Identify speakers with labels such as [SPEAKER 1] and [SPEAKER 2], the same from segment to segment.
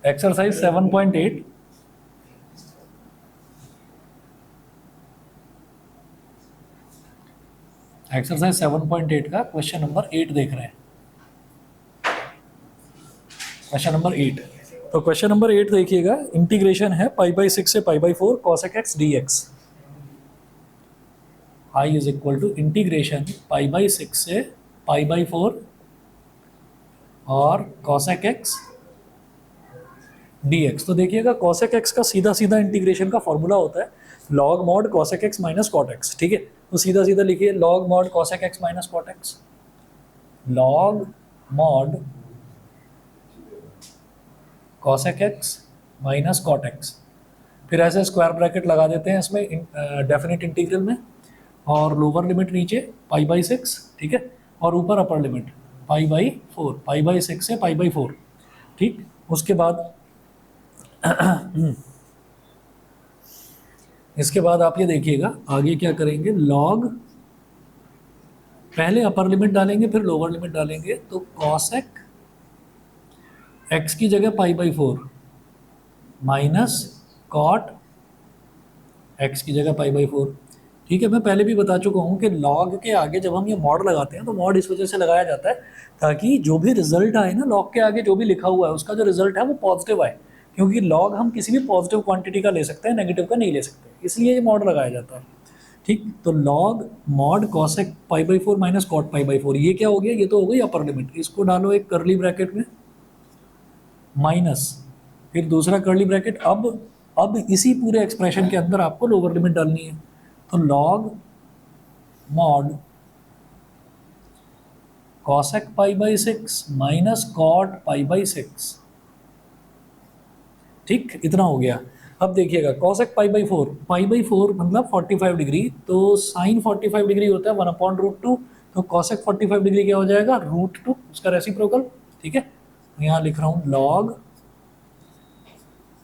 [SPEAKER 1] Exercise 7.8 exercise 7.8 का question number 8 देख रहे हैं। क्वेश्चन नंबर 8, तो क्वेश्चन नंबर 8 देखिएगा। इंटीग्रेशन है π/6 से π/4 cosec x dx। I is equal to integration π/6 से π/4 और cosec x dx। तो देखिएगा cosec x का सीधा सीधा इंटीग्रेशन का फॉर्मूला होता है log mod cosec x minus cot x। ठीक है, तो सीधा सीधा लिखिए log mod cosec x minus cot x, log mod cosec x minus cot x। फिर ऐसे स्क्वायर ब्रैकेट लगा देते हैं इसमें डेफिनेट इंटीग्रल में, और लोअर लिमिट नीचे π/6, ठीक है, और ऊपर अपर लिमिट π/4, π/6 से π/4। ठीक, उसके बाद इसके बाद आप ये देखिएगा आगे क्या करेंगे। लॉग, पहले अपर लिमिट डालेंगे फिर लोअर लिमिट डालेंगे, तो cosec x की जगह π/4 माइनस cot x की जगह π/4। ठीक है, मैं पहले भी बता चुका हूँ कि लॉग के आगे जब हम ये मॉड लगाते हैं तो मॉड इस वजह से लगाया जाता है ताकि जो भी रिजल्ट आए ना लॉग के आगे जो भी लिखा हुआ है उसका जो रिजल्ट है वो पॉजिटिव आए, क्योंकि लॉग हम किसी भी पॉजिटिव क्वांटिटी का ले सकते हैं, नेगेटिव का नहीं ले सकते, इसलिए ये मॉड लगाया जाता है। ठीक, तो log mod cosec π/4 minus cot π/4, ये क्या हो गया, ये तो हो गई अपर लिमिट। इसको डालो एक कर्ली ब्रैकेट में माइनस, फिर दूसरा कर्ली ब्रैकेट। अब इसी पूरे एक्सप्रेशन के अंदर आपको लोअर लिमिट डालनी है, तो log mod cosec π/6 minus cot π/6। ठीक, इतना हो गया। अब देखिएगा cosec π/4 मतलब 45 डिग्री, तो साइन 45 डिग्री होता है 1/√2, तो cosec 45 डिग्री क्या हो जाएगा, √2, उसका रेसिप्रोकल। ठीक है, यहाँ लिख रहा हूँ log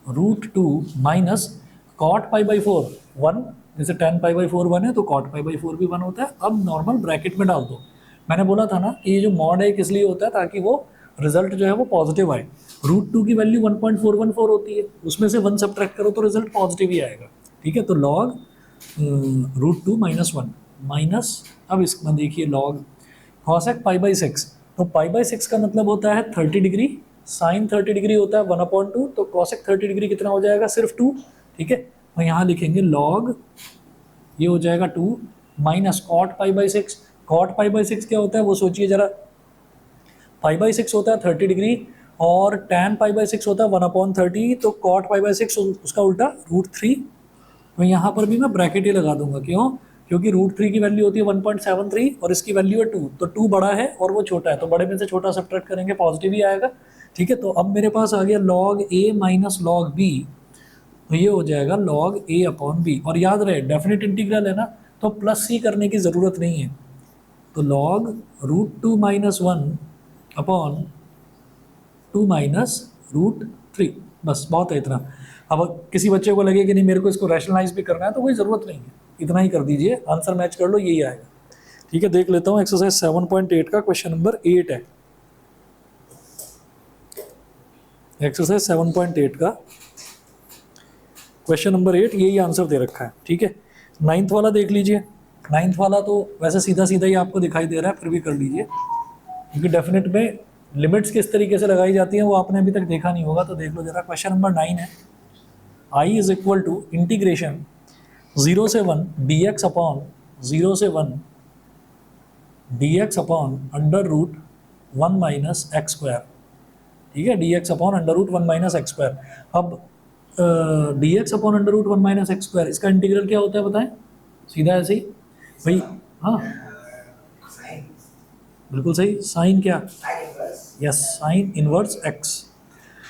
[SPEAKER 1] √2 माइनस cot π/4 1, जैसे tan π/4 1 है तो cot π/4 भी 1 होता है। अब नॉर्मल ब्रैकेट में डाल दो। मैंने बोला था ना कि ये जो मॉड है किस लिए होता है, ताकि वो रिजल्ट जो है वो पॉजिटिव आए। √2 की वैल्यू 1.414 होती है, उसमें से 1 सब्ट्रैक्ट करो तो रिजल्ट पॉजिटिव ही आएगा। ठीक है, तो log √2 माइनस 1 माइनस, अब इसमें देखिए log cosec π/6, तो π/6 का मतलब होता है 30 डिग्री, साइन 30 डिग्री होता है 1/2, तो cosec 30 डिग्री कितना हो जाएगा, सिर्फ 2। ठीक है, तो यहाँ लिखेंगे log, ये हो जाएगा 2 माइनस cot π/6। cot π/6 क्या होता है वो सोचिए जरा, π/6 होता है 30 डिग्री और tan π/6 होता है 1/30, तो cot π/6 उसका उल्टा √3। तो यहाँ पर भी मैं ब्रैकेट ही लगा दूंगा, क्यों, क्योंकि √3 की वैल्यू होती है 1.73 और इसकी वैल्यू है 2, तो 2 बड़ा है और वो छोटा है, तो बड़े में से छोटा सब्ट्रैक्ट करेंगे पॉजिटिव ही आएगा। ठीक है, तो अब मेरे पास आ गया log a minus log b, तो ये हो जाएगा log a/b। और याद रहे डेफिनेट इंटीग्रल है ना, तो प्लस सी करने की ज़रूरत नहीं है, तो log √2 माइनस 1/2 माइनस √3, बस बहुत है इतना। अब किसी बच्चे को लगे कि नहीं मेरे को इसको रैशनलाइज भी करना है, तो कोई ज़रूरत नहीं है, इतना ही कर दीजिए, आंसर मैच कर लो, यही आएगा। ठीक है, देख लेता हूँ एक्सरसाइज 7.8 का क्वेश्चन नंबर 8 है। एक्सरसाइज 7.8 का क्वेश्चन नंबर 8, यही आंसर दे रखा है। ठीक है, 9th वाला देख लीजिए। 9th वाला तो वैसे सीधा सीधा ही आपको दिखाई दे रहा है, फिर भी कर लीजिए, क्योंकि डेफिनेट में लिमिट्स किस तरीके से लगाई जाती हैं वो आपने अभी तक देखा नहीं होगा, तो देख लो जरा। क्वेश्चन नंबर 9 है, आई इज इक्वल टू इंटीग्रेशन 0 से 1 dx अपॉन 0 से 1 dx upon √1 minus x square. ठीक है, dx upon √1 minus x square. अब dx upon √1 minus x square, इसका इंटीग्रल क्या होता है बताएं, सीधा ऐसे ही भाई। हाँ बिल्कुल सही, साइन क्या, yes sine inverse x,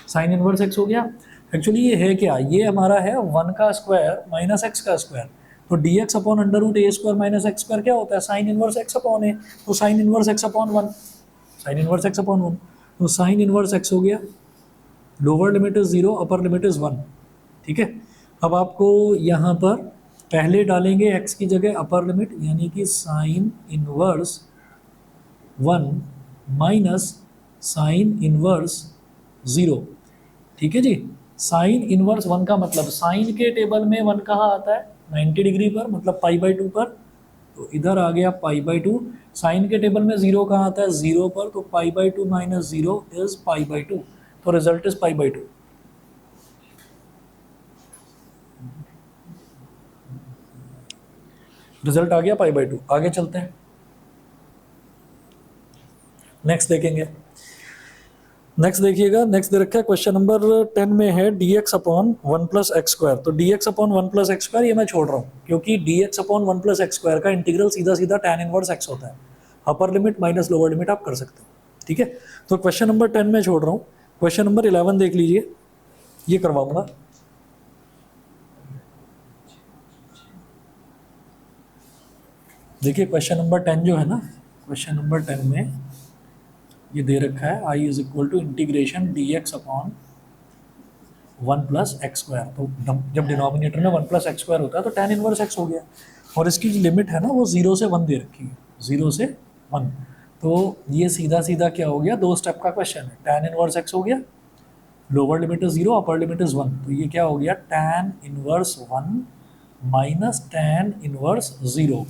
[SPEAKER 1] sine inverse x हो गया। एक्चुअली ये है क्या, ये हमारा है 1 का स्क्वायर माइनस एक्स का स्क्वायर, तो dx upon √a² minus x square क्या होता है, साइन इनवर्स एक्स अपॉन ए, तो sine inverse x upon 1, sine inverse x upon 1, तो साइन इनवर्स एक्स हो गया। Lower limit is 0, upper limit is 1। ठीक है, अब आपको यहाँ पर पहले डालेंगे x की जगह अपर लिमिट, यानी कि sine inverse 1 minus sine inverse 0। ठीक है जी। साइन इनवर्स 1 का मतलब, साइन के टेबल में 1 कहाँ आता है, 90 डिग्री पर, मतलब π/2 पर, तो इधर आ गया π/2। साइन के टेबल में 0 कहाँ आता है, 0 पर, तो π/2 माइनस 0 इज π/2, तो रिजल्ट इज π/2। रिजल्ट आ गया π/2। आगे चलते हैं, नेक्स्ट देखेंगे। नेक्स्ट देखिएगा, नेक्स्ट दे रखा है क्वेश्चन नंबर 10 में है dx upon 1 plus x square. तो dx upon 1 plus x square ये मैं छोड़ रहा हूँ, क्योंकि dx upon 1 plus x square का इंटीग्रल सीधा सीधा tan इनवर्स x होता है। Upper limit minus lower limit आप कर सकते हो, ठीक है। तो क्वेश्चन नंबर 10 में छोड़ रहा हूँ। क्वेश्चन नंबर 11 देख लीजिए, ये करवाऊंगा। देखिए क्वेश्चन नंबर 10 जो है ना, क्वेश्चन नंबर 10 में ये दे रखा है i is equal to integration dx upon 1 plus x square. तो जब डिनोमिनेटर में 1 प्लस एक्स स्क्वायर होता है तो tan इनवर्स x हो गया, और इसकी जो लिमिट है ना वो 0 से 1 दे रखी है, 0 से 1। तो ये सीधा सीधा क्या हो गया, 2 स्टेप का क्वेश्चन है। tan इनवर्स x हो गया, lower limit is 0, upper limit is 1, तो ये क्या हो गया, tan inverse 1 minus tan inverse 0।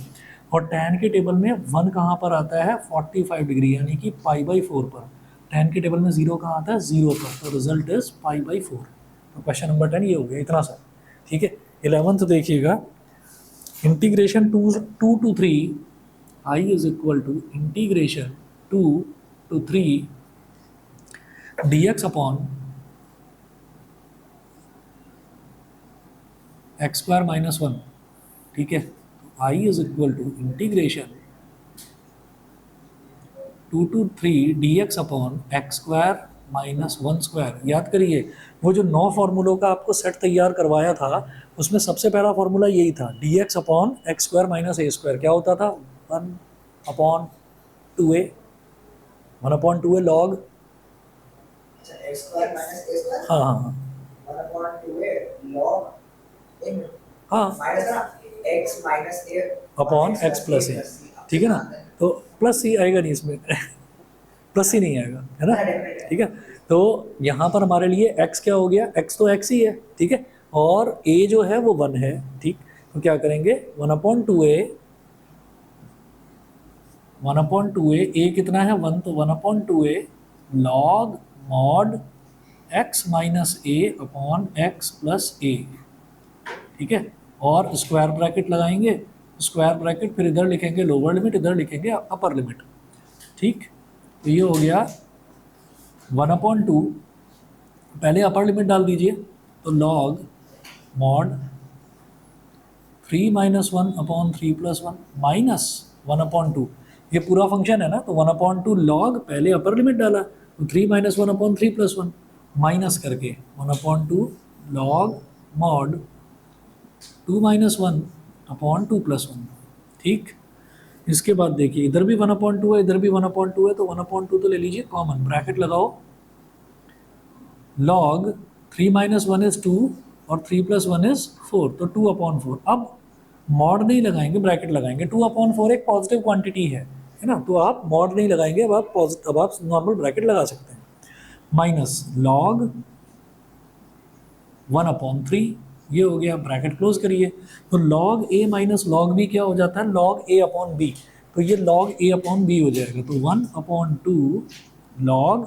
[SPEAKER 1] और tan के टेबल में 1 कहाँ पर आता है, 45 डिग्री, यानी कि π/4 पर। tan के टेबल में 0 कहाँ आता है, 0 पर, तो रिजल्ट इज π/4। तो क्वेश्चन नंबर 10 ये हो गया, इतना सा, ठीक है। 11th देखिएगा, integration 2 to 3 i is equal to integration 2 to 3 dx upon x square minus 1, ठीक है। i is equal to integration 2 to 3 dx upon x square minus 1 square. याद करिए, वो जो 9 फार्मूलों का आपको सेट तैयार करवाया था, उसमें सबसे पहला फार्मूला यही था, dx upon x square minus a square. क्या होता था, 1 upon 2a, 1 upon 2a log, हाँ हाँ हाँ अपॉन एक्स प्लस ए, ठीक है ना। तो प्लस सी आएगा नहीं इसमें प्लस सी नहीं आएगा, है ना, ठीक है। तो यहाँ पर हमारे लिए x क्या हो गया, x तो x ही है, ठीक है, और a जो है वो 1 है, ठीक। तो क्या करेंगे, 1/2a, 1/2a, a कितना है 1, तो 1/2a log mod x minus a upon x plus a, ठीक है। और स्क्वायर ब्रैकेट लगाएंगे, स्क्वायर ब्रैकेट, फिर इधर लिखेंगे लोअर लिमिट, इधर लिखेंगे अपर लिमिट, ठीक। तो ये हो गया 1/2, पहले अपर लिमिट डाल दीजिए, तो log mod 3 minus 1 upon 3 plus 1 minus 1/2, ये पूरा फंक्शन है ना, तो 1/2 लॉग, पहले अपर लिमिट डाला, तो 3 माइनस 1 अपॉन 3 प्लस 1, माइनस करके 1/2 log mod 2 minus 1 upon 2 plus 1, ठीक। इसके बाद देखिए, इधर भी 1/2 है, इधर भी 1/2 है, तो 1/2 तो ले लीजिए कॉमन, ब्रैकेट लगाओ, log 3 माइनस 1 इज 2 और 3 प्लस 1 इज 4, तो 2/4। अब मॉड नहीं लगाएंगे, ब्रैकेट लगाएंगे। 2/4 एक पॉजिटिव क्वांटिटी है ना, तो आप मॉड नहीं लगाएंगे, अब आप नॉर्मल ब्रैकेट लगा सकते हैं। माइनस log 1/3, ये हो गया, ब्रैकेट क्लोज करिए। तो log a minus log b क्या हो जाता है, log a अपॉन b, तो ये log a अपॉन b हो जाएगा। तो 1/2 log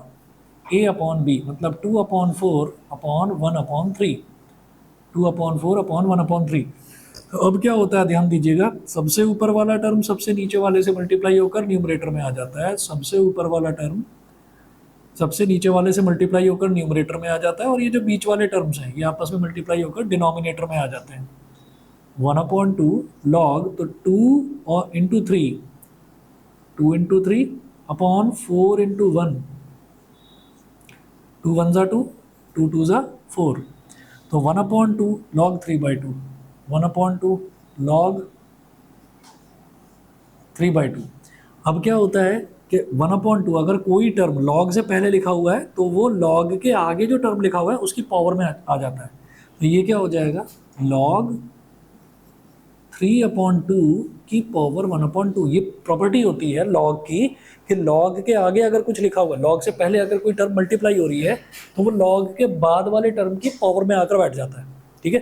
[SPEAKER 1] a अपॉन b, मतलब 2/4 अपॉन 1/3, 2/4 अपॉन 1/3। तो अब क्या होता है, ध्यान दीजिएगा, सबसे ऊपर वाला टर्म सबसे नीचे वाले से मल्टीप्लाई होकर न्यूमरेटर में आ जाता है, सबसे ऊपर वाला टर्म सबसे नीचे वाले से मल्टीप्लाई होकर न्यूमरेटर में आ जाता है, और ये जो बीच वाले टर्म्स हैं ये आपस में मल्टीप्लाई होकर डिनोमिनेटर में आ जाते हैं। 1/2 लॉग, तो 2 और इंटू 3, 2 इंटू 3 अपॉन 4 इंटू 1, 2 1 ज़ा 2, 2 2 ज़ा 4, तो 1/2 लॉग 3/2, 1/2 लॉग 3/2। अब क्या होता है कि 1/2 अगर कोई टर्म लॉग से पहले लिखा हुआ है तो वो लॉग के आगे जो टर्म लिखा हुआ है उसकी पावर में आ जाता है। तो ये क्या हो जाएगा, लॉग 3/2 की पावर 1/2। ये प्रॉपर्टी होती है लॉग की कि लॉग के आगे अगर कुछ लिखा हुआ है, लॉग से पहले अगर कोई टर्म मल्टीप्लाई हो रही है तो वो लॉग के बाद वाले टर्म की पावर में आकर बैठ जाता है। ठीक है,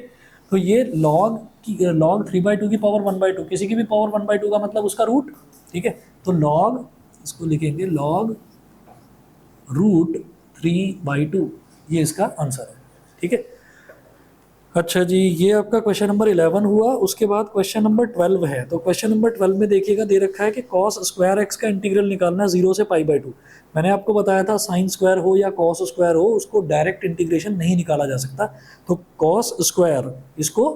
[SPEAKER 1] तो ये लॉग 3/2 की पावर 1/2, किसी की भी पावर 1/2 का मतलब उसका रूट। ठीक है, तो लॉग, इसको लिखेंगे लॉग रूट 3/2, ये इसका आंसर है। ठीक है, अच्छा जी, ये आपका क्वेश्चन नंबर 11 हुआ। उसके बाद क्वेश्चन नंबर 12 है। तो क्वेश्चन नंबर 12 में देखिएगा, दे रखा है कि कॉस स्क्वायर एक्स का इंटीग्रल निकालना है 0 से π/2। मैंने आपको बताया था साइन स्क्वायर हो या कॉस स्क्वायर हो, उसको डायरेक्ट इंटीग्रेशन नहीं निकाला जा सकता। तो कॉस स्क्वायर, इसको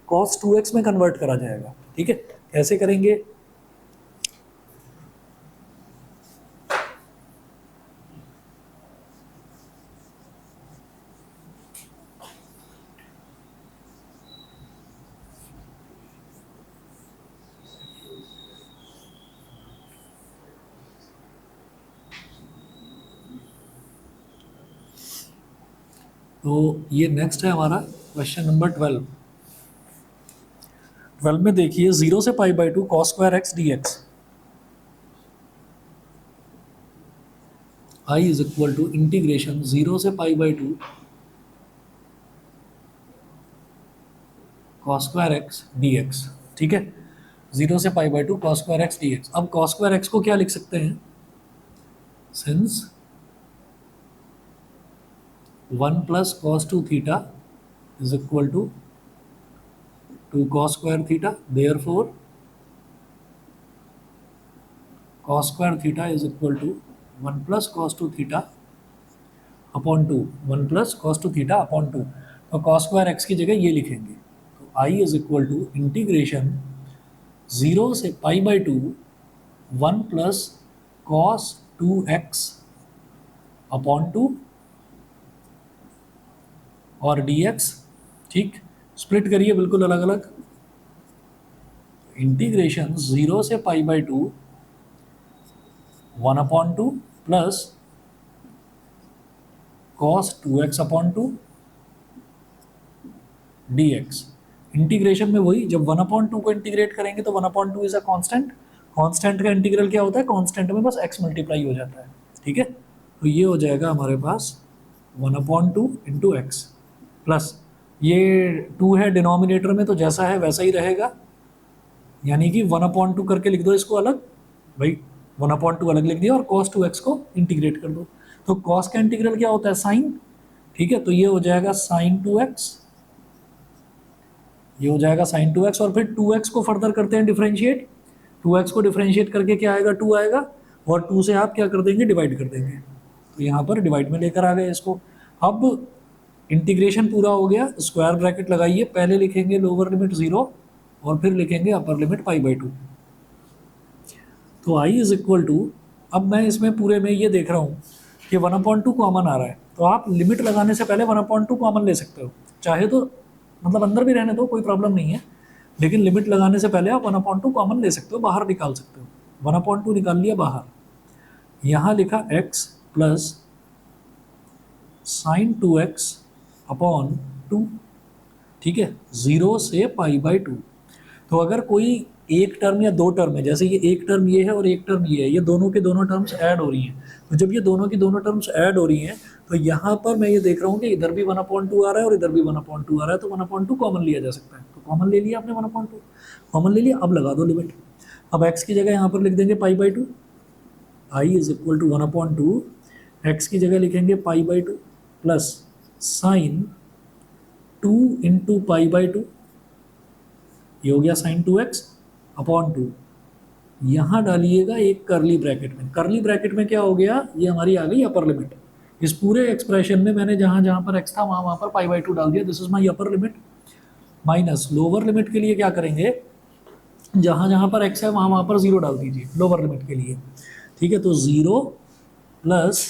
[SPEAKER 1] कॉस 2x में कन्वर्ट करा जाएगा। ठीक है, कैसे करेंगे? तो ये नेक्स्ट है हमारा क्वेश्चन नंबर 12। 12 में देखिए 0 से π/2 cos square x d x I is equal to integration 0 से π/2 cos square x d x. ठीक है, 0 से π/2 cos square x d x. अब कॉस स्क्वायर एक्स को क्या लिख सकते हैं? Since 1 plus cos 2 theta is equal to 2 cos square theta, therefore cos square theta is equal to 1 plus cos 2 theta upon 2, 1 plus cos 2 theta upon 2। तो cos square x की जगह ये लिखेंगे। तो I is equal to integration 0 से π/2 1 plus cos 2x upon 2 और dx। ठीक, split करिए बिल्कुल अलग अलग। इंटीग्रेशन 0 से π/2 1/2 plus cos 2x upon 2 dx। Integration में वही, जब 1/2 को इंटीग्रेट करेंगे तो 1/2 इज अ कांस्टेंट। कांस्टेंट का इंटीग्रल क्या होता है? कांस्टेंट में बस x मल्टीप्लाई हो जाता है। ठीक है, तो ये हो जाएगा हमारे पास 1/2 इंटू एक्स प्लस ये 2 है डिनोमिनेटर में, तो जैसा है वैसा ही रहेगा, यानी कि 1/2 करके लिख दो इसको अलग, भाई 1/2 अलग लिख दिया और cos 2x को इंटीग्रेट कर दो। तो cos का इंटीग्रल क्या होता है? साइन। ठीक है, तो ये हो जाएगा साइन 2x, ये हो जाएगा साइन 2x, और फिर 2x को फर्दर करते हैं डिफरेंशिएट। 2x को डिफरेंशिएट करके क्या आएगा? 2 आएगा, और 2 से आप क्या कर देंगे? डिवाइड कर देंगे। तो यहाँ पर डिवाइड में लेकर आ गए इसको। अब इंटीग्रेशन पूरा हो गया, स्क्वायर ब्रैकेट लगाइए, पहले लिखेंगे लोअर लिमिट 0 और फिर लिखेंगे अपर लिमिट π/2। तो आई इज इक्वल टू, अब मैं इसमें पूरे में ये देख रहा हूँ कि 1/2 कॉमन आ रहा है, तो आप लिमिट लगाने से पहले 1/2 कॉमन ले सकते हो, चाहे तो मतलब अंदर भी रहने दो, कोई प्रॉब्लम नहीं है, लेकिन लिमिट लगाने से पहले आप 1/2 कॉमन ले सकते हो, बाहर निकाल सकते हो। 1/2 निकाल लिया बाहर, यहाँ लिखा x plus sign 2x upon 2। ठीक है, 0 से π/2। तो अगर कोई एक टर्म या दो टर्म है, जैसे ये एक टर्म ये है और एक टर्म ये है, ये दोनों के दोनों टर्म्स ऐड हो रही हैं, तो जब ये दोनों की दोनों टर्म्स ऐड हो रही हैं तो यहाँ पर मैं ये देख रहा हूँ कि इधर भी 1/2 आ रहा है और इधर भी 1/2 आ रहा है, तो 1/2 कॉमन लिया जा सकता है। तो कॉमन ले लिया आपने, 1/2 कॉमन ले लिया। अब लगा दो लिमिट। अब x की जगह यहाँ पर लिख देंगे π/2, आई इज इक्वल टू 1/2, एक्स की जगह लिखेंगे π/2 प्लस साइन 2 इंटू π/2, ये हो गया साइन 2x अपॉन 2। यहाँ डालिएगा एक करली ब्रैकेट में, करली ब्रैकेट में क्या हो गया? ये हमारी आ गई अपर लिमिट। इस पूरे एक्सप्रेशन में मैंने जहाँ जहाँ पर x था वहाँ पर π/2 डाल दिया, this is my upper limit. Minus lower limit के लिए क्या करेंगे? जहाँ जहाँ पर x है वहाँ पर 0 डाल दीजिए लोअर लिमिट के लिए। ठीक है, तो 0 प्लस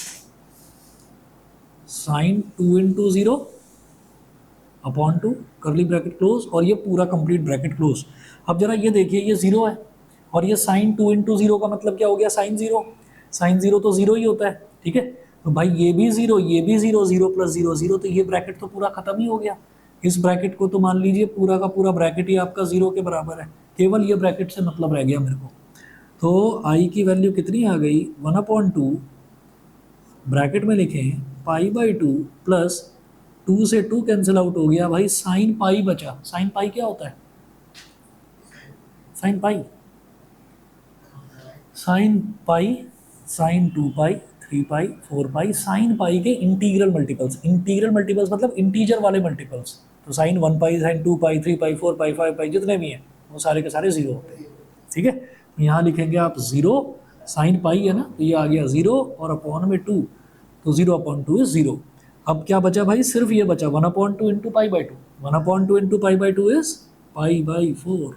[SPEAKER 1] साइन 2 इंटू 0 अपॉन 2, करली ब्रैकेट क्लोज, और ये पूरा कंप्लीट ब्रैकेट क्लोज। अब जरा ये देखिए, ये 0 है और ये साइन 2 इंटू 0 का मतलब क्या हो गया? साइन 0। साइन 0 तो 0 ही होता है। ठीक है, तो भाई ये भी 0, ये भी 0, 0 प्लस 0 0, तो ये ब्रैकेट तो पूरा खत्म ही हो गया। इस ब्रैकेट को तो मान लीजिए पूरा का पूरा ब्रैकेट ही आपका 0 के बराबर है, केवल ये ब्रैकेट से मतलब रह गया मेरे को। तो आई की वैल्यू कितनी आ गई, 1/2 ब्रैकेट में लिखें π/2 प्लस 2 से 2 कैंसिल आउट हो गया भाई, साइन पाई बचा। साइन पाई क्या होता है, sine pi, sine pi, sine 2 pi, 3 pi, 4 pi, sine pi के इंटीग्रल मल्टीपल्स। इंटीग्रल मल्टीपल्स मतलब इंटीजर वाले मल्टीपल्स। तो sine 1 pi, sine 2 pi, 3 pi, 4 pi, 5 pi, जितने भी हैं वो सारे के सारे 0 होते हैं। ठीक है, यहाँ लिखेंगे आप 0, साइन पाई है ना, तो ये आ गया 0 और अपॉन में 2, तो 0/2 इज 0। अब क्या बचा भाई, सिर्फ ये बचा 1/2 इंटू π/2। 1/2 into π/2 is π/4।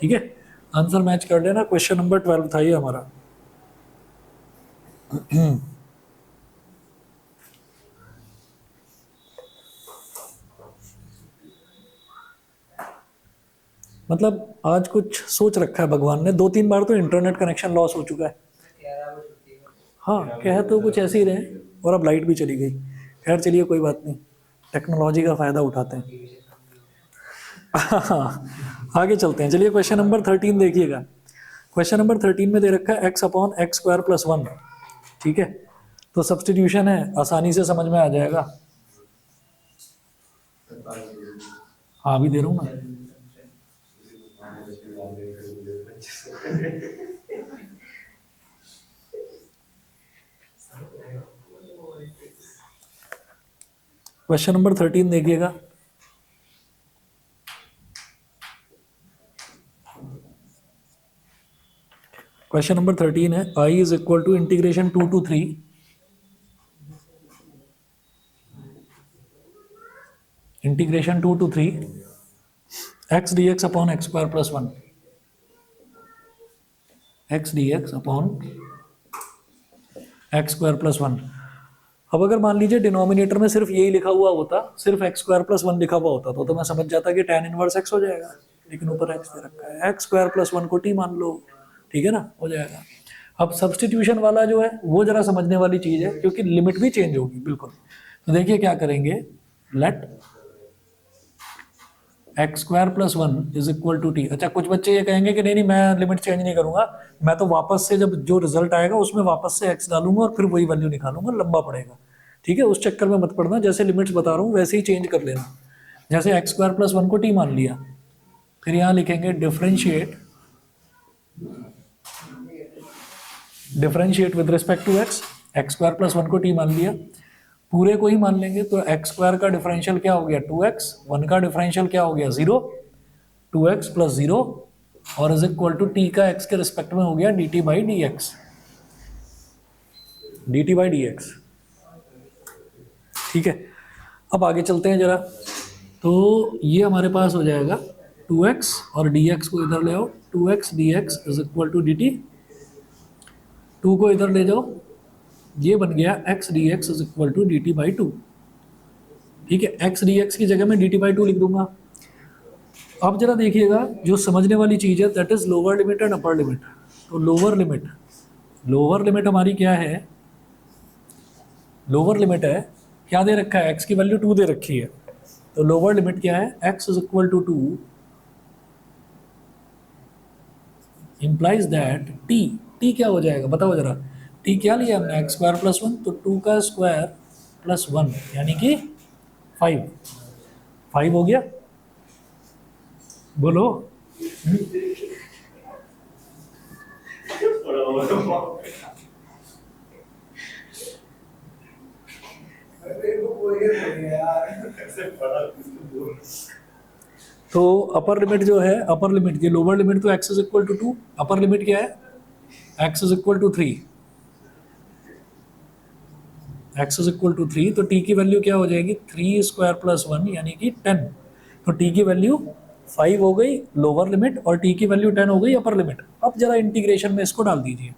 [SPEAKER 1] ठीक है, आंसर मैच कर लेना। क्वेश्चन नंबर 12 था ये हमारा। मतलब आज कुछ सोच रखा है भगवान ने। 2-3 बार तो इंटरनेट कनेक्शन लॉस हो चुका है। हाँ, कह तो कुछ ऐसे ही रहे, और अब लाइट भी चली गई। खैर चलिए कोई बात नहीं, टेक्नोलॉजी का फ़ायदा उठाते हैं। आगे चलते हैं। चलिए क्वेश्चन नंबर 13 देखिएगा। क्वेश्चन नंबर 13 में दे रखा है x/x² + 1। ठीक है, तो सब्सटीट्यूशन है, आसानी से समझ में आ जाएगा। हाँ अभी दे रहा हूँ मैं। क्वेश्चन नंबर 13 देखिएगा। क्वेश्चन नंबर 13 है I is equal to integration 2 to 3 integration 2 to 3 x dx upon x² + 1 x dx upon x² + 1। अब अगर मान लीजिए डिनोमिनेटर में सिर्फ यही लिखा हुआ होता, सिर्फ x² + 1 लिखा हुआ होता तो मैं समझ जाता कि tan इनवर्स x हो जाएगा, लेकिन ऊपर x दे रखा है, x² + 1 को t मान लो। ठीक है ना, हो जाएगा। अब सब्सटीट्यूशन वाला जो है वो जरा समझने वाली चीज़ है, क्योंकि लिमिट भी चेंज होगी बिल्कुल। तो देखिए क्या करेंगे, let x² + 1 is equal to t। अच्छा, कुछ बच्चे ये कहेंगे कि नहीं मैं लिमिट चेंज नहीं करूंगा, मैं तो वापस से जब जो रिजल्ट आएगा उसमें वापस से x डालूंगा और फिर वही वैल्यू निकालूंगा, लंबा पड़ेगा। ठीक है, उस चक्कर में मत पड़ना, जैसे लिमिट्स बता रहा हूँ वैसे ही चेंज कर लेना। जैसे x² + 1 को t मान लिया, फिर यहाँ लिखेंगे differentiate with respect to x। x² + 1 को t मान लिया, पूरे को ही मान लेंगे तो x² का डिफरेंशियल क्या हो गया 2x, 1 का डिफरेंशियल क्या हो गया 0, 2x + 0 और इज इक्वल टू t का x के रिस्पेक्ट में हो गया dt/dx। dt/dx। ठीक है, अब आगे चलते हैं जरा। तो ये हमारे पास हो जाएगा 2x और dx को इधर ले आओ, 2x dx is equal to dt, 2 को इधर ले जाओ, ये बन गया x dx is equal to dt/2। ठीक है, x dx की जगह मैं dt/2 लिख दूंगा। अब जरा देखिएगा, जो समझने वाली चीज़ है that is lower limit and upper limit. तो लोअर लिमिट हमारी क्या है, लोअर लिमिट है, क्या दे रखा है, x की वैल्यू 2 दे रखी है, तो लोअर लिमिट क्या है, x is equal to 2 implies that t क्या हो जाएगा बताओ जरा, t क्या लिया हमने, x² + 1, तो 2 का स्क्वायर + 1 यानी कि 5 हो गया, बोलो। तो अपर लिमिट जो है, अपर लिमिट की लोअर लिमिट तो x is equal to 2, upper limit क्या है, x is equal to 3, x is equal to 3, तो t की वैल्यू क्या हो जाएगी 3² + 1 यानी कि 10। तो t की वैल्यू 5 हो गई लोअर लिमिट और t की वैल्यू 10 हो गई अपर लिमिट। अब जरा इंटीग्रेशन में इसको डाल दीजिए,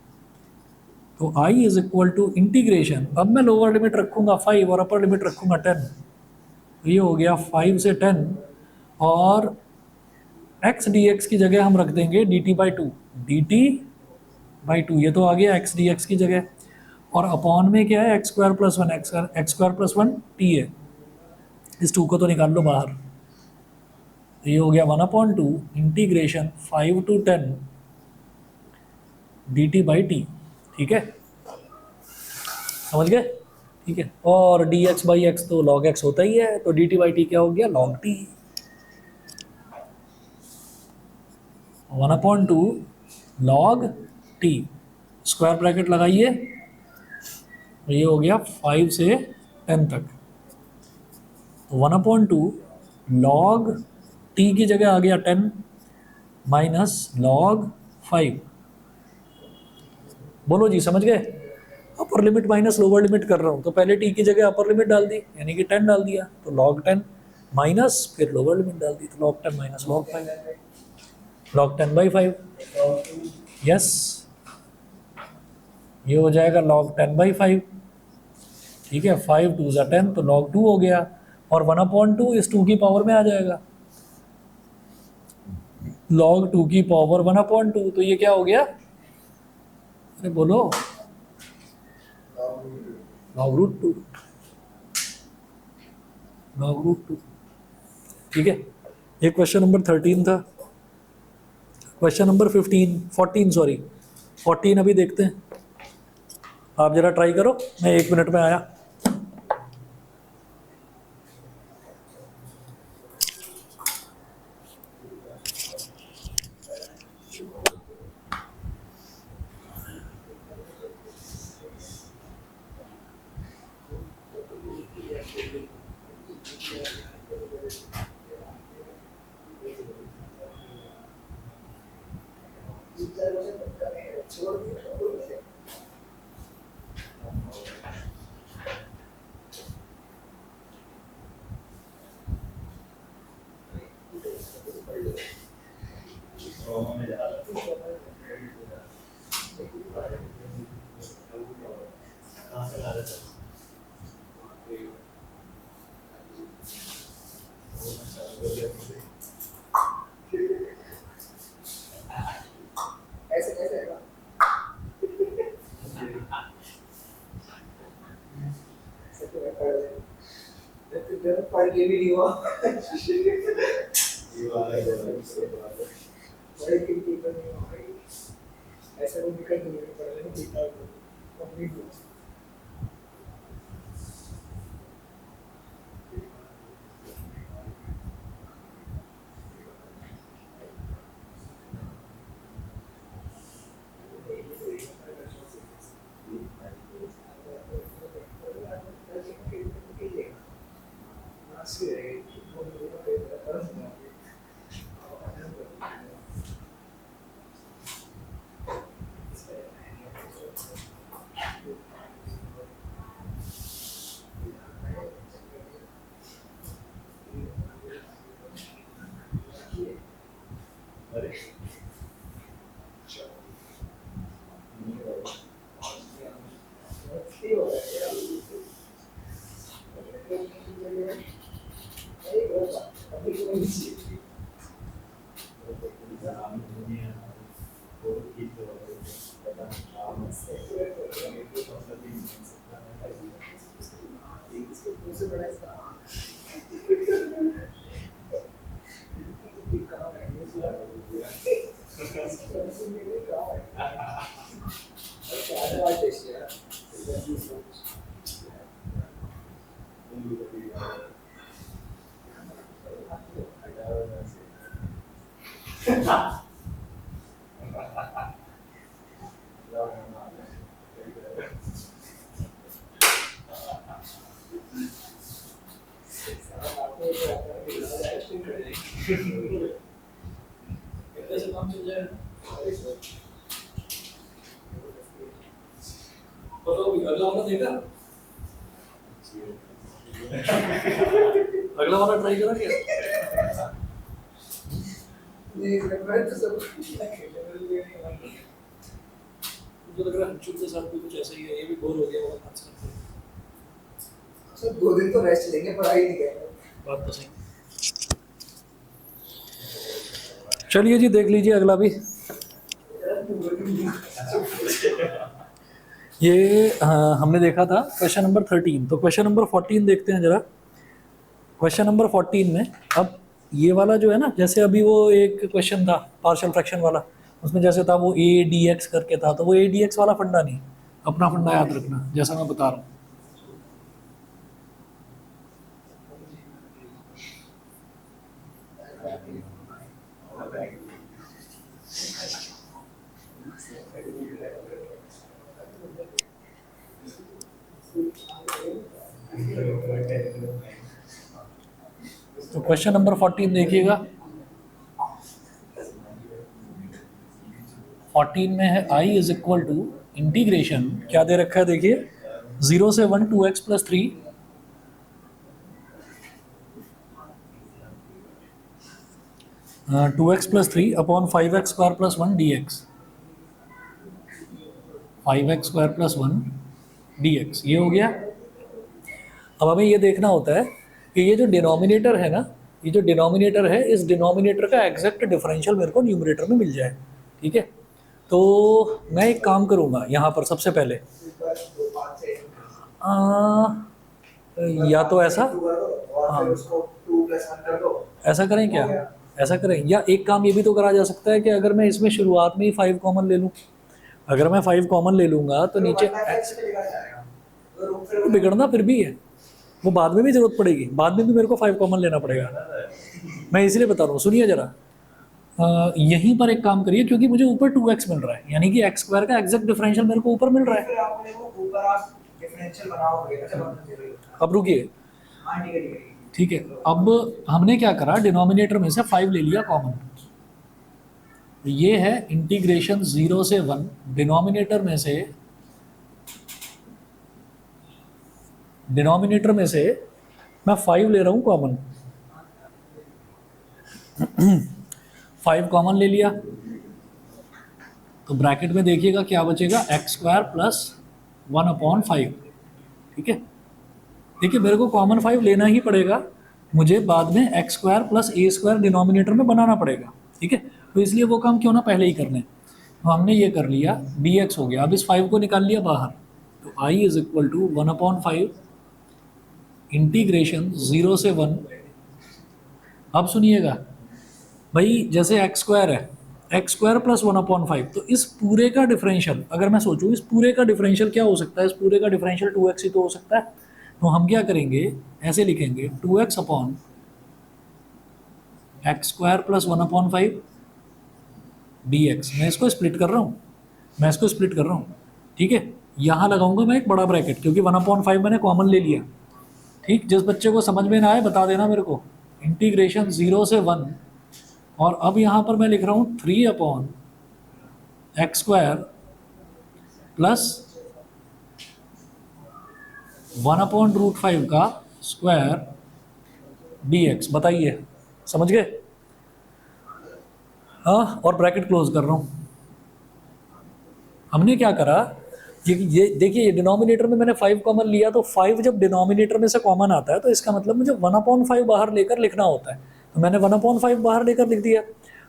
[SPEAKER 1] तो I is equal to integration, अब मैं लोअर लिमिट रखूंगा 5 और अपर लिमिट रखूंगा 10, तो ये हो गया 5 से 10 और x dx की जगह हम रख देंगे dt/2, ये तो आ गया x dx की जगह, और अपॉन में क्या है x² + 1, x² + 1 t है, इस 2 को तो निकाल लो बाहर, तो ये हो गया 1/2 इंटीग्रेशन 5 to 10 dt/t। ठीक है, समझ गए? ठीक है, और dx/x तो log x होता ही है, तो dt/t क्या हो गया? log t। 1/2 log t, square bracket लगाइए, तो ये हो गया 5 से 10 तक। तो 1/2 log t की जगह आ गया 10 माइनस log 5। बोलो जी, समझ गए? Upper limit minus lower limit कर रहा हूँ, तो पहले t की जगह अपर लिमिट डाल दी, यानी कि 10 डाल दिया, तो log 10 माइनस फिर लोअर लिमिट डाल दी, तो log 10 minus log 5, log 10/5। Yes, ये हो जाएगा log 10/5। ठीक है, 5 2 ज़ा 10, तो log 2 हो गया, और 1/2 इस 2 की पावर में आ जाएगा, log 2 की पावर 1/2, तो ये क्या हो गया? अरे बोलो, log√2, log√2। ठीक है, ये क्वेश्चन नंबर 13 था। क्वेश्चन नंबर 14 सॉरी 14 अभी देखते हैं, आप जरा ट्राई करो, मैं 1 मिनट में आया।
[SPEAKER 2] पढ़ के भी नहीं हुआ ऐसा वो निकल नहीं पढ़ लेना कंप्लीट हुआ।
[SPEAKER 1] अगला वाला ट्राई करा क्या? मुझे लग रहा है हंचुल के साथ भी कुछ ऐसा ही है, ये भी बोर हो गया होगा आजकल।
[SPEAKER 2] सर 2 दिन तो रेस्ट लेंगे, पढ़ाई नहीं करेंगे।
[SPEAKER 1] बात तो सही। चलिए जी, देख लीजिए अगला भी। ये हमने देखा था क्वेश्चन नंबर 13, तो क्वेश्चन नंबर 14 देखते हैं जरा। क्वेश्चन नंबर 14 में अब ये वाला जो है ना, जैसे अभी वो एक क्वेश्चन था पार्शियल फ्रैक्शन वाला, उसमें जैसे था वो ए डी एक्स करके था, तो वो ए डी एक्स वाला फंडा नहीं, अपना फंडा याद रखना जैसा मैं बता रहा हूँ। तो क्वेश्चन नंबर 14 देखिएगा। 14 में है आई इज इक्वल टू इंटीग्रेशन, क्या दे रखा है देखिए, 0 से 1 2x plus 3 2x plus 3 upon 5x square plus 1 dx, 5x square plus 1 dx, ये हो गया। अब हमें ये देखना होता है कि ये जो डिनोमिनेटर है ना, ये जो डिनोमिनेटर है, इस डिनोमिनेटर का एग्जैक्ट डिफरेंशियल मेरे को न्यूमरेटर में मिल जाए, ठीक है। तो मैं एक काम करूँगा यहाँ पर सबसे पहले, या तो ऐसा, हाँ ऐसा करें क्या, ऐसा करें, या एक काम ये भी तो करा जा सकता है कि अगर मैं इसमें शुरुआत में ही 5 कॉमन ले लूँ, अगर मैं 5 कॉमन ले लूँगा तो नीचे बिगड़ना फिर भी है, वो बाद में भी जरूरत पड़ेगी, बाद में भी मेरे को 5 कॉमन लेना पड़ेगा। मैं इसलिए बता रहा हूँ, सुनिए जरा, यहीं पर एक काम करिए, क्योंकि मुझे ऊपर 2x मिल रहा है, यानी कि x स्क्वायर का एग्जैक्ट डिफरेंशियल मेरे को ऊपर मिल रहा है। अब रुकिए, ठीक है, अब हमने क्या करा, डिनोमिनेटर में से 5 ले लिया कॉमन, ये है इंटीग्रेशन 0 से 1, डिनोमिनेटर में से मैं 5 ले रहा हूँ कॉमन, 5 कॉमन ले लिया, तो ब्रैकेट में देखिएगा क्या बचेगा, एक्स स्क्वायर प्लस 1 अपॉन 5, ठीक है। देखिए मेरे को कॉमन 5 लेना ही पड़ेगा, मुझे बाद में x square plus a square denominator में बनाना पड़ेगा, ठीक है। तो इसलिए वो काम क्यों ना पहले ही कर लें, तो हमने ये कर लिया, डी एक्स हो गया, अब इस 5 को निकाल लिया बाहर, तो I is equal to 1 upon 5 integration 0 से 1। अब सुनिएगा भाई, जैसे एक्स स्क्वायर है, एक्स स्क्वायर प्लस 1 अपॉन 5, तो इस पूरे का डिफरेंशियल अगर मैं सोचूं, इस पूरे का डिफरेंशियल क्या हो सकता है, इस पूरे का डिफरेंशियल 2x ही तो हो सकता है। तो हम क्या करेंगे, ऐसे लिखेंगे 2x upon x square plus 1 upon 5 dx। मैं इसको स्प्लिट कर रहा हूँ, ठीक है। यहाँ लगाऊंगा मैं एक बड़ा ब्रैकेट, क्योंकि 1 अपॉन 5 मैंने कॉमन ले लिया, ठीक। जिस बच्चे को समझ में ना आए बता देना मेरे को, इंटीग्रेशन 0 से 1, और अब यहाँ पर मैं लिख रहा हूँ 3 upon x square plus 1 upon root 5 का स्क्वायर dx। बताइए समझ गए, हाँ, और ब्रैकेट क्लोज कर रहा हूँ। हमने क्या करा, ये देखिए, ये डिनोमिनेटर में मैंने 5 कॉमन लिया, तो 5 जब डिनोमिनेटर में से कॉमन आता है तो इसका मतलब मुझे 1 अपॉन 5 बाहर लेकर लिखना होता है, तो मैंने 1 अपॉन 5 बाहर लेकर लिख दिया।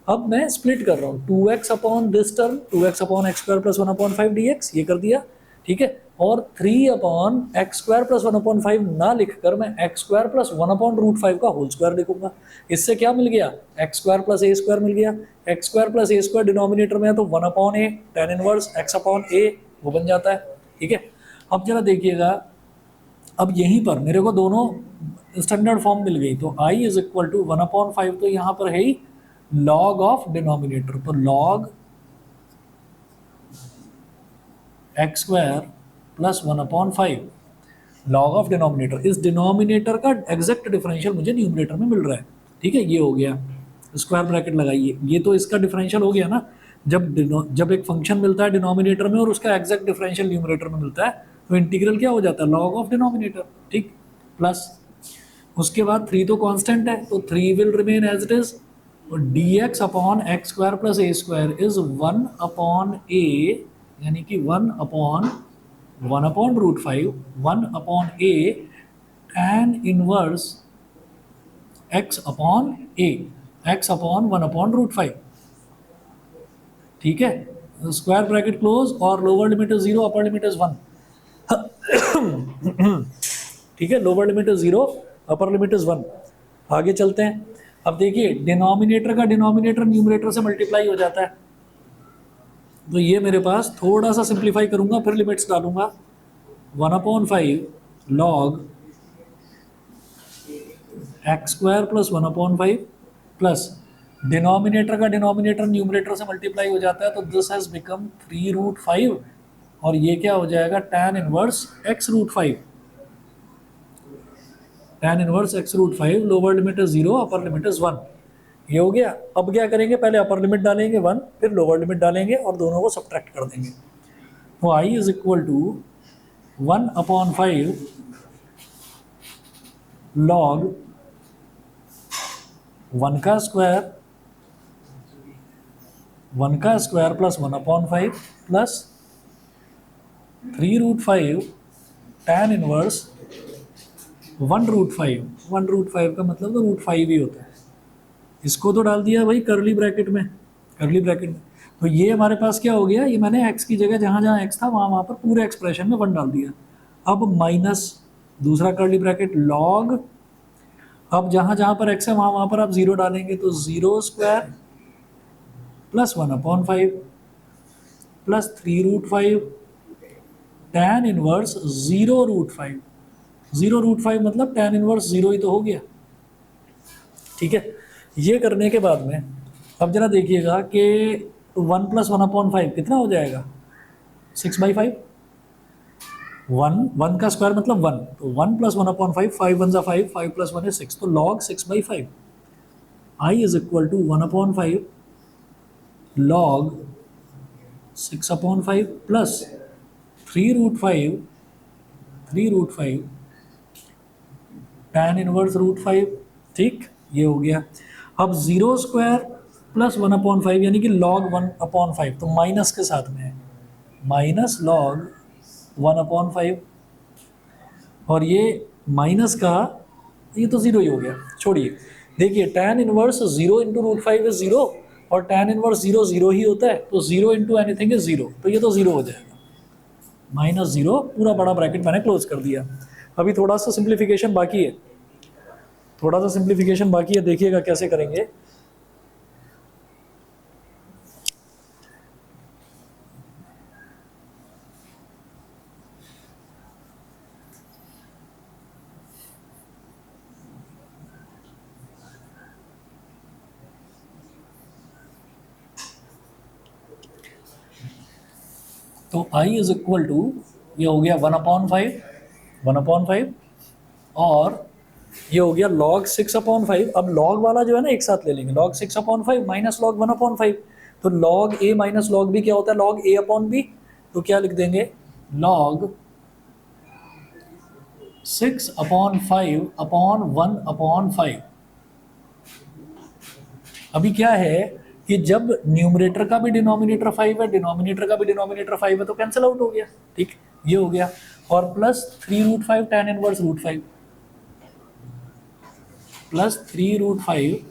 [SPEAKER 1] अब मैं स्प्लिट कर रहा हूँ, 2x upon this term, 2x upon x square plus 1 upon 5 dx, ये कर दिया, ठीक है। और 3 upon x square plus 1 upon 5 ना लिखकर मैं x square plus 1 upon root 5 का होल स्क्वायर लिखूंगा। इससे क्या मिल गया, x square plus a square मिल गया, x square plus a square denominator में है तो 1 upon a tan inverse x upon ए वो बन जाता है, ठीक है। अब जरा देखिएगा, अब यहीं पर मेरे को दोनों स्टैंडर्ड फॉर्म मिल गई, तो I is equal to 1 upon 5, तो यहाँ पर है ही लॉग ऑफ डिनोमिनेटर, तो log x square plus 1 upon 5 log of denominator, इस डिनोमिनेटर का एग्जैक्ट डिफरेंशियल मुझे न्यूमरेटर में मिल रहा है, ठीक है। ये हो गया, स्क्वायर ब्रैकेट लगाइए, ये तो इसका डिफरेंशियल हो गया ना, जब एक फंक्शन मिलता है डिनोमिनेटर में और उसका एग्जैक्ट डिफरेंशियल न्यूमरेटर में मिलता है, तो इंटीग्रल क्या हो जाता है, लॉग ऑफ डिनोमिनेटर, ठीक, प्लस उसके बाद 3 तो कांस्टेंट है, तो 3 will remain as it is, और dx upon x square plus a square is 1 upon a, यानी कि 1 upon root 5, 1 upon a tan inverse x upon a, x upon 1 upon root 5, ठीक है। स्क्वायर ब्रैकेट क्लोज, और lower limit is 0, upper limit is 1, ठीक है। Lower limit is 0 upper limit is 1। आगे चलते हैं। अब देखिए डिनोमिनेटर का डिनोमिनेटर न्यूमरेटर से मल्टीप्लाई हो जाता है, तो ये मेरे पास थोड़ा सा सिंप्लीफाई करूंगा फिर लिमिट्स डालूंगा। 1/5 log x square plus 1/5 plus denominator का डिनोमिनेटर न्यूमरेटर से मल्टीप्लाई हो जाता है, तो दिस हैज बिकम 3√5 और ये क्या हो जाएगा tan inverse x√5। tan inverse x√5, lower limit is 0, upper limit is 1। ये हो गया। अब क्या करेंगे, पहले अपर लिमिट डालेंगे 1, फिर लोअर लिमिट डालेंगे और दोनों को सब्ट्रैक्ट कर देंगे। तो i is equal to 1/5 log 1 का square plus 1/5 plus 3√5 tan inverse 1√5। 1√5 का मतलब तो √5 ही होता है। इसको तो डाल दिया भाई करली ब्रैकेट में। तो ये हमारे पास क्या हो गया, ये मैंने x की जगह जहाँ जहाँ x था वहाँ पर पूरे एक्सप्रेशन में 1 डाल दिया। अब माइनस दूसरा करली ब्रैकेट लॉग, अब जहाँ जहाँ पर x है वहाँ पर आप 0 डालेंगे, तो 0² प्लस 1/5 प्लस 3√5 tan इनवर्स 0√5। 0√5 मतलब tan इनवर्स 0 ही तो हो गया। ठीक है, ये करने के बाद में अब जरा देखिएगा कि 1 प्लस 1/5 कितना हो जाएगा, 6/5। 1 का स्क्वायर मतलब 1, तो 1 प्लस 1/5, 5 1 5, 5 प्लस 1 is 6, तो log 6/5। I is equal to 1/5 log 6/5 plus 3√5 tan inverse √5। ठीक, ये हो गया। अब 0² प्लस 1/5 यानी कि log 1/5, तो माइनस के साथ में है, माइनस log 1/5 और ये माइनस का ये तो 0 ही हो गया, छोड़िए। देखिए tan इनवर्स 0 इंटू √5 इज 0 और tan इनवर्स 0 0 ही होता है, तो 0 इंटू एनीथिंग इज 0, तो ये तो 0 हो जाएगा। -0 पूरा बड़ा ब्रैकेट मैंने क्लोज कर दिया। अभी थोड़ा सा सिंप्लीफिकेशन बाकी है, देखिएगा कैसे करेंगे। तो i इज इक्वल टू, ये हो गया 1/5 और ये हो गया log 6/5। अब log वाला जो है ना एक साथ ले लेंगे, log 6/5 माइनस log 1/5, तो log a minus log b क्या होता है, log a/b। तो क्या लिख देंगे, log 6/5/1/5। अभी क्या है कि जब न्यूमरेटर का भी डिनोमिनेटर 5 है, डिनोमिनेटर का भी डिनोमिनेटर 5 है, तो कैंसिल आउट हो गया। ठीक, ये हो गया। और plus 3√5 tan inverse √5 plus 3√5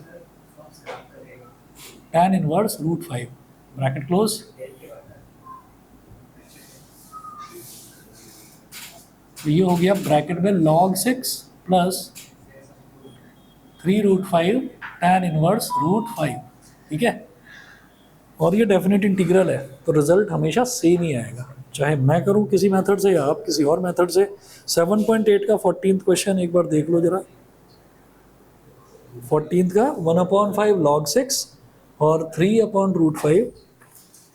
[SPEAKER 1] tan inverse √5, bracket close. तो ये हो गया ब्रैकेट में log 6 प्लस 3√5 tan इनवर्स √5। ठीक है, और ये डेफिनेट इंटीग्रल है, तो रिजल्ट हमेशा सेम ही आएगा, चाहे मैं करूं किसी मेथड से या आप किसी और मेथड से। 7.8 का 14th क्वेश्चन एक बार देख लो जरा। 14th का 1/5 log 6 और 3/√5।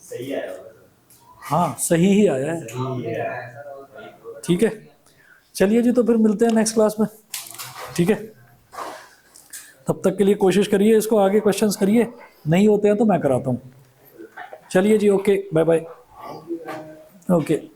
[SPEAKER 2] सही आया,
[SPEAKER 1] हाँ सही ही आया है। ठीक है, चलिए जी, तो फिर मिलते हैं नेक्स्ट क्लास में। ठीक है, तब तक के लिए कोशिश करिए, इसको आगे क्वेश्चंस करिए, नहीं होते हैं तो मैं कराता हूँ। चलिए जी, ओके, बाय बाय। ओके।